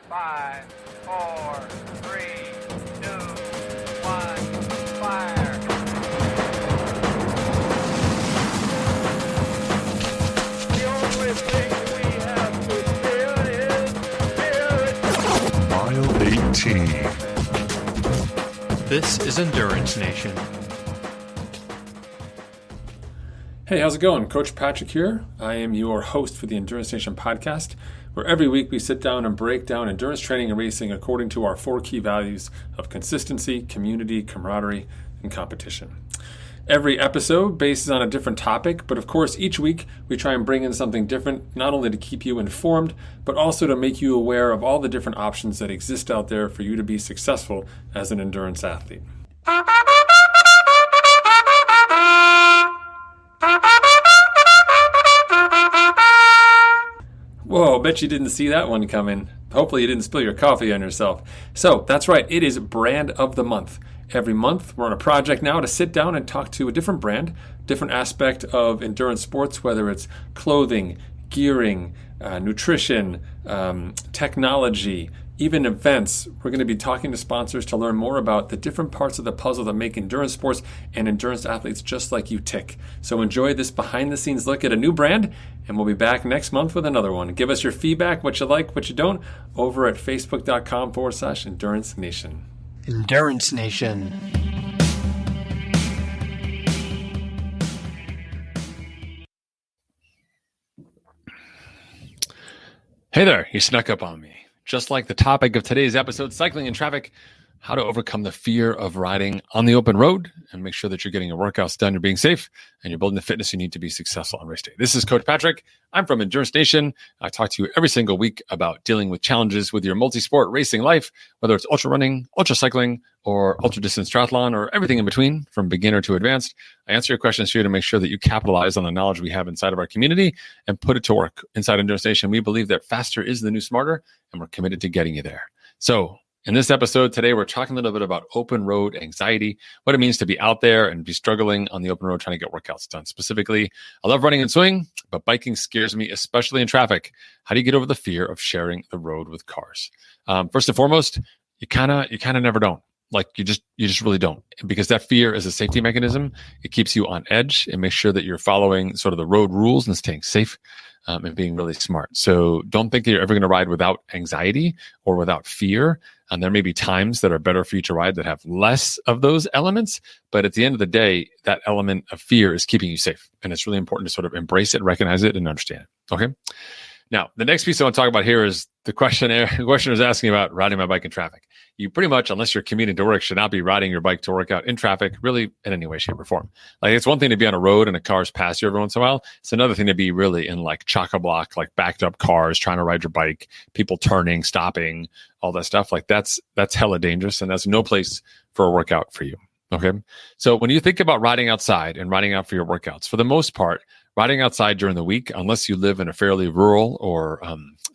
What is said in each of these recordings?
5, 4, 3, 2, 1, fire. The only thing we have to fear is fear. Mile 18. This is Endurance Nation. Hey, how's it going? Coach Patrick here. I am your host for the Endurance Nation podcast, where every week we sit down and break down endurance training and racing according to our 4 key values of consistency, community, camaraderie, and competition. Every episode bases on a different topic, but of course each week we try and bring in something different, not only to keep you informed, but also to make you aware of all the different options that exist out there for you to be successful as an endurance athlete. Whoa, bet you didn't see that one coming. Hopefully you didn't spill your coffee on yourself. So that's right, it is Brand of the Month. Every month we're on a project now to sit down and talk to a different brand, different aspect of endurance sports, whether it's clothing, gearing, nutrition, technology, even events. We're going to be talking to sponsors to learn more about the different parts of the puzzle that make endurance sports and endurance athletes just like you tick. So enjoy this behind the scenes look at a new brand, and we'll be back next month with another one. Give us your feedback, what you like, what you don't, over at facebook.com/Endurance Nation. Endurance Nation. Hey there, you snuck up on me. Just like the topic of today's episode, cycling in traffic, how to overcome the fear of riding on the open road and make sure that you're getting your workouts done, you're being safe, and you're building the fitness you need to be successful on race day. This is Coach Patrick. I'm from Endurance Nation. I talk to you every single week about dealing with challenges with your multi-sport racing life, whether it's ultra running, ultra cycling, or ultra distance triathlon, or everything in between, from beginner to advanced. I answer your questions here to make sure that you capitalize on the knowledge we have inside of our community and put it to work. Inside Endurance Nation, we believe that faster is the new smarter, and we're committed to getting you there. So in this episode today, we're talking a little bit about open road anxiety, what it means to be out there and be struggling on the open road trying to get workouts done. Specifically, I love running and swimming, but biking scares me, especially in traffic. How do you get over the fear of sharing the road with cars? First and foremost, you kind of never don't. Like you just really don't, because that fear is a safety mechanism. It keeps you on edge and makes sure that you're following sort of the road rules and staying safe and being really smart. So don't think that you're ever going to ride without anxiety or without fear. And there may be times that are better for you to ride that have less of those elements. But at the end of the day, that element of fear is keeping you safe. And it's really important to sort of embrace it, recognize it, and understand it. Okay. Now, the next piece I want to talk about here is the questioner is asking about riding my bike in traffic. You pretty much, unless you're commuting to work, should not be riding your bike to work out in traffic, really in any way, shape, or form. Like, it's one thing to be on a road and a car's pass you every once in a while. It's another thing to be really in like chock-a-block, like backed up cars, trying to ride your bike, people turning, stopping, all that stuff. Like that's hella dangerous, and that's no place for a workout for you. Okay. So when you think about riding outside and riding out for your workouts, for the most part, riding outside during the week, unless you live in a fairly rural or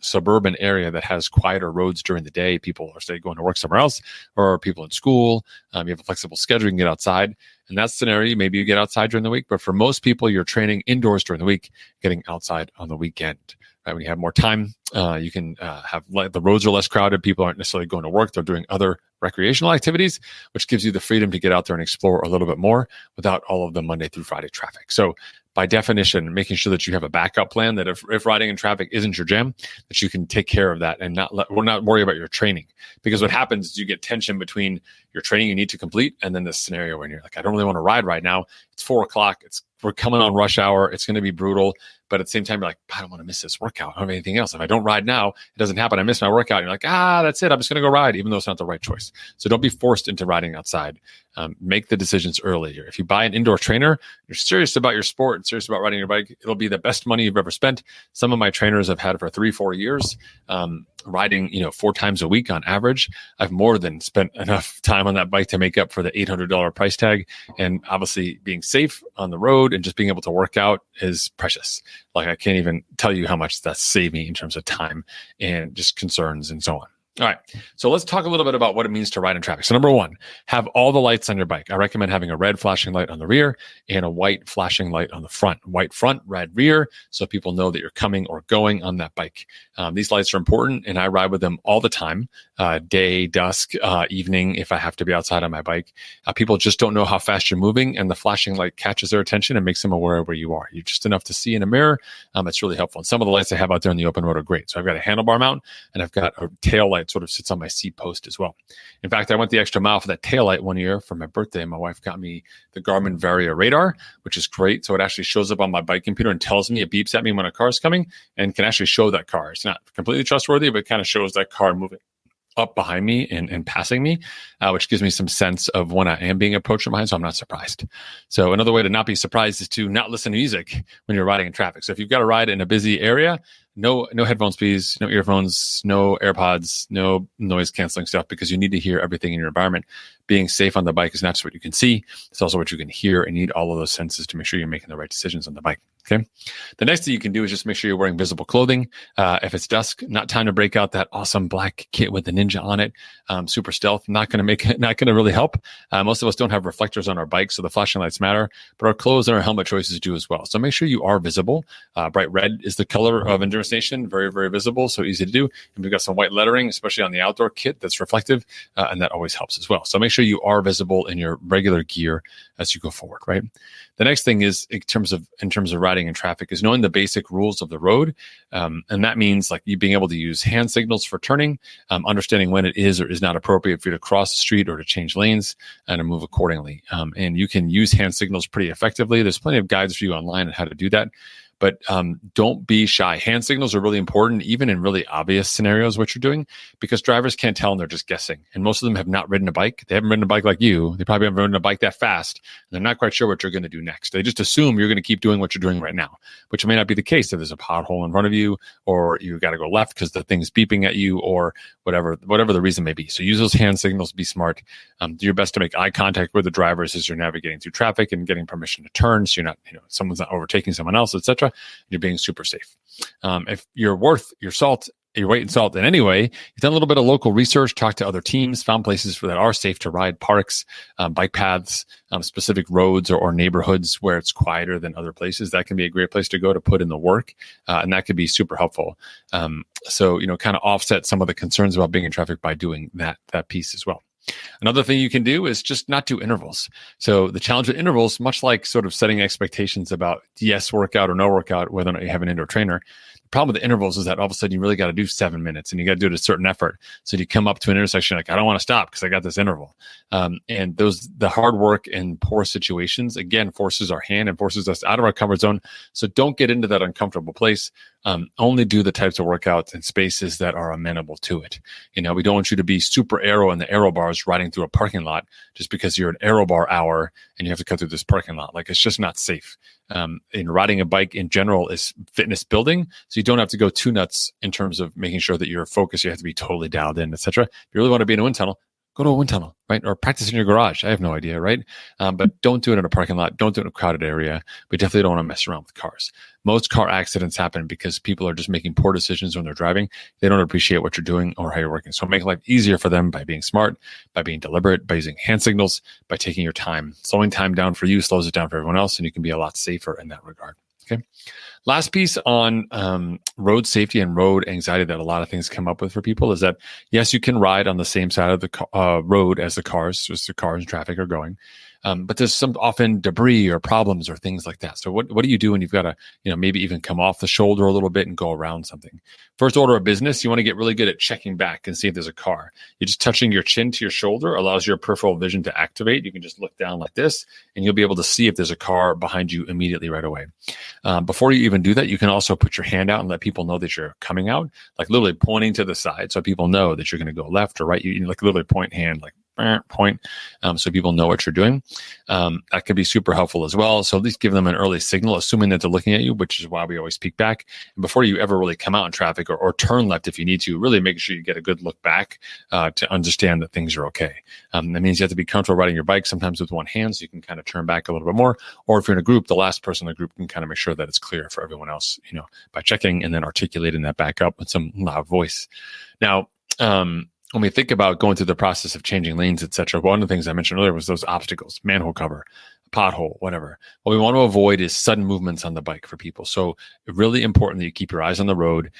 suburban area that has quieter roads during the day, people are, say, going to work somewhere else, or people in school, you have a flexible schedule, you can get outside. In that scenario, maybe you get outside during the week, but for most people, you're training indoors during the week, getting outside on the weekend. Right? When you have more time, you can have the roads are less crowded. People aren't necessarily going to work. They're doing other recreational activities, which gives you the freedom to get out there and explore a little bit more without all of the Monday through Friday traffic. So by definition, making sure that you have a backup plan, that if riding in traffic isn't your jam, that you can take care of that and not worry about your training. Because what happens is you get tension between your training you need to complete and then this scenario when you're like, I don't really want to ride right now. It's 4:00. We're coming on rush hour. It's going to be brutal. But at the same time, you're like, I don't want to miss this workout. I don't have anything else. If I don't ride now, it doesn't happen. I miss my workout. And you're like, that's it. I'm just going to go ride, even though it's not the right choice. So don't be forced into riding outside. Make the decisions earlier. If you buy an indoor trainer, you're serious about your sport and serious about riding your bike, it'll be the best money you've ever spent. Some of my trainers I've had for 3-4 years, riding, 4 times a week on average. I've more than spent enough time on that bike to make up for the $800 price tag. And obviously being safe on the road and just being able to work out is precious. Like, I can't even tell you how much that's saved me in terms of time and just concerns and so on. All right. So let's talk a little bit about what it means to ride in traffic. So number one, have all the lights on your bike. I recommend having a red flashing light on the rear and a white flashing light on the front. White front, red rear, so people know that you're coming or going on that bike. These lights are important, and I ride with them all the time, day, dusk, evening, if I have to be outside on my bike. People just don't know how fast you're moving, and the flashing light catches their attention and makes them aware of where you are. You're just enough to see in a mirror. It's really helpful. And some of the lights I have out there on the open road are great. So I've got a handlebar mount, and I've got a tail light sort of sits on my seat post as well. In fact, I went the extra mile for that tail light one year for my birthday. My wife got me the Garmin Varia radar, which is great. So it actually shows up on my bike computer and tells me, it beeps at me when a car is coming and can actually show that car. It's not completely trustworthy, but it kind of shows that car moving up behind me and passing me, which gives me some sense of when I am being approached from behind, so I'm not surprised. So another way to not be surprised is to not listen to music when you're riding in traffic. So if you've got to ride in a busy area, no headphones, please, no earphones, no AirPods, no noise canceling stuff, because you need to hear everything in your environment. Being safe on the bike is not just what you can see, it's also what you can hear, and you need all of those senses to make sure you're making the right decisions on the bike. Okay. The next thing you can do is just make sure you're wearing visible clothing. If it's dusk, not time to break out that awesome black kit with the ninja on it. Super stealth, not going to really help. Most of us don't have reflectors on our bikes, so the flashing lights matter, but our clothes and our helmet choices do as well. So make sure you are visible. Bright red is the color of Endurance Nation. Very, very visible. So easy to do. And we've got some white lettering, especially on the outdoor kit, that's reflective. And that always helps as well. So make sure you are visible in your regular gear as you go forward, right? The next thing is in terms of riding in traffic is knowing the basic rules of the road. And that means like you being able to use hand signals for turning, understanding when it is or is not appropriate for you to cross the street or to change lanes and to move accordingly. And you can use hand signals pretty effectively. There's plenty of guides for you online on how to do that. But don't be shy. Hand signals are really important, even in really obvious scenarios, what you're doing, because drivers can't tell and they're just guessing. And most of them have not ridden a bike. They haven't ridden a bike like you. They probably haven't ridden a bike that fast. And they're not quite sure what you're going to do next. They just assume you're going to keep doing what you're doing right now, which may not be the case if there's a pothole in front of you, or you got to go left because the thing's beeping at you, or whatever the reason may be. So use those hand signals, be smart. Do your best to make eye contact with the drivers as you're navigating through traffic and getting permission to turn, so you're not, someone's not overtaking someone else, etc. You're being super safe. If you're worth your salt, your weight in salt in any way, you've done a little bit of local research, talked to other teams, found places that are safe to ride, parks, bike paths, specific roads or neighborhoods where it's quieter than other places. That can be a great place to go to put in the work, and that could be super helpful. So kind of offset some of the concerns about being in traffic by doing that piece as well. Another thing you can do is just not do intervals. So the challenge with intervals, much like sort of setting expectations about yes workout or no workout, whether or not you have an indoor trainer, the problem with the intervals is that all of a sudden you really got to do 7 minutes and you got to do it at a certain effort. So you come up to an intersection like, I don't want to stop because I got this interval. And the hard work and poor situations, again, forces our hand and forces us out of our comfort zone. So don't get into that uncomfortable place. Only do the types of workouts and spaces that are amenable to it. We don't want you to be super aero in the aero bars riding through a parking lot just because you're an aero bar hour and you have to cut through this parking lot. Like, it's just not safe. In riding a bike in general is fitness building. So you don't have to go too nuts in terms of making sure that you're focused. You have to be totally dialed in, etc. If you really want to be in a wind tunnel, go to a wind tunnel, right? Or practice in your garage. I have no idea, right? But don't do it in a parking lot. Don't do it in a crowded area. We definitely don't want to mess around with cars. Most car accidents happen because people are just making poor decisions when they're driving. They don't appreciate what you're doing or how you're working. So make life easier for them by being smart, by being deliberate, by using hand signals, by taking your time. Slowing time down for you slows it down for everyone else, and you can be a lot safer in that regard. Okay. Last piece on road safety and road anxiety that a lot of things come up with for people is that, yes, you can ride on the same side of the road as the cars, just the cars and traffic are going. But there's some often debris or problems or things like that. So what do you do when you've got to, maybe even come off the shoulder a little bit and go around something? First order of business, you want to get really good at checking back and see if there's a car. You're just touching your chin to your shoulder allows your peripheral vision to activate. You can just look down like this and you'll be able to see if there's a car behind you immediately right away. Before you even do that, you can also put your hand out and let people know that you're coming out, like literally pointing to the side so people know that you're going to go left or right. You like literally point hand, like point, so people know what you're doing. That could be super helpful as well. So at least give them an early signal, assuming that they're looking at you, which is why we always peek back. And before you ever really come out in traffic or turn left if you need to, really make sure you get a good look back to understand that things are okay. That means you have to be comfortable riding your bike sometimes with one hand so you can kind of turn back a little bit more. Or if you're in a group, the last person in the group can kind of make sure that it's clear for everyone else, by checking and then articulating that back up with some loud voice. Now, when we think about going through the process of changing lanes, etc., one of the things I mentioned earlier was those obstacles, manhole cover, pothole, whatever. What we want to avoid is sudden movements on the bike for people. So really important that you keep your eyes on the road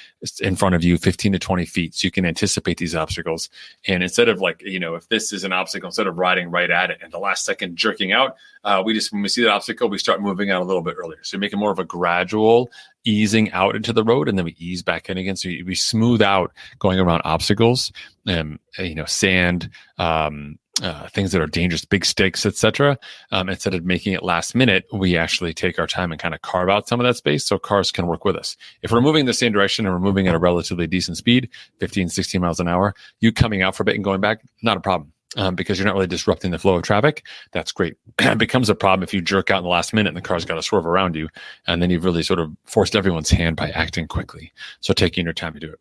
in front of you 15 to 20 feet so you can anticipate these obstacles. And instead of if this is an obstacle, instead of riding right at it and the last second jerking out, when we see that obstacle, we start moving out a little bit earlier. So make it more of a gradual easing out into the road, and then we ease back in again. So we smooth out going around obstacles, sand, things that are dangerous, big sticks, etc. Instead of making it last minute, we actually take our time and kind of carve out some of that space so cars can work with us. If we're moving in the same direction and we're moving at a relatively decent speed, 15, 16 miles an hour, you coming out for a bit and going back, not a problem. Because you're not really disrupting the flow of traffic. That's great. It becomes a problem if you jerk out in the last minute and the car's got to swerve around you. And then you've really sort of forced everyone's hand by acting quickly. So taking your time to do it.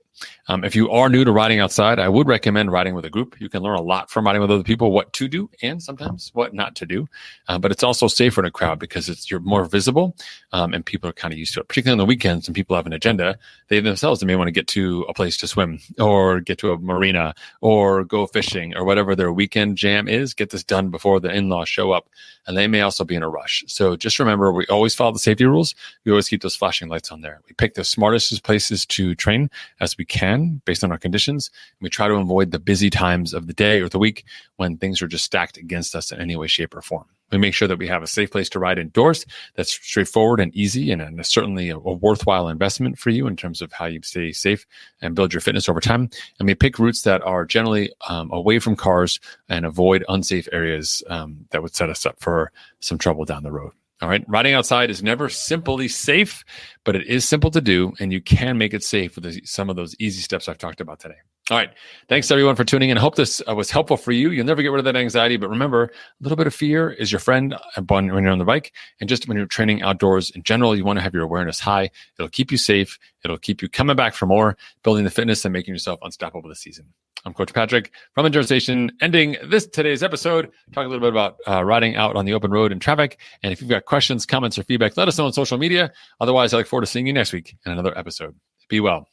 If you are new to riding outside, I would recommend riding with a group. You can learn a lot from riding with other people, what to do and sometimes what not to do. But it's also safer in a crowd because you're more visible and people are kind of used to it. Particularly on the weekends when people have an agenda, they themselves may want to get to a place to swim or get to a marina or go fishing or whatever their weekend jam is, get this done before the in-laws show up. And they may also be in a rush. So just remember, we always follow the safety rules. We always keep those flashing lights on there. We pick the smartest places to train as we can based on our conditions. And we try to avoid the busy times of the day or the week when things are just stacked against us in any way, shape, or form. We make sure that we have a safe place to ride indoors that's straightforward and easy and certainly a worthwhile investment for you in terms of how you stay safe and build your fitness over time. And we pick routes that are generally away from cars and avoid unsafe areas that would set us up for some trouble down the road. All right. Riding outside is never simply safe, but it is simple to do, and you can make it safe with some of those easy steps I've talked about today. All right. Thanks, everyone, for tuning in. I hope this was helpful for you. You'll never get rid of that anxiety, but remember, a little bit of fear is your friend when you're on the bike, and just when you're training outdoors in general, you want to have your awareness high. It'll keep you safe. It'll keep you coming back for more, building the fitness and making yourself unstoppable this season. I'm Coach Patrick from Endurance Nation, ending today's episode, talking a little bit about riding out on the open road in traffic. And if you've got questions, comments, or feedback, let us know on social media. Otherwise, I look forward to seeing you next week in another episode. Be well.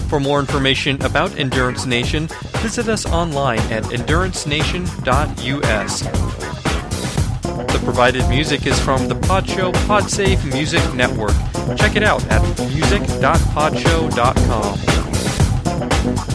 For more information about Endurance Nation, visit us online at endurancenation.us. The provided music is from the Podshow Podsafe Music Network. Check it out at music.podshow.com.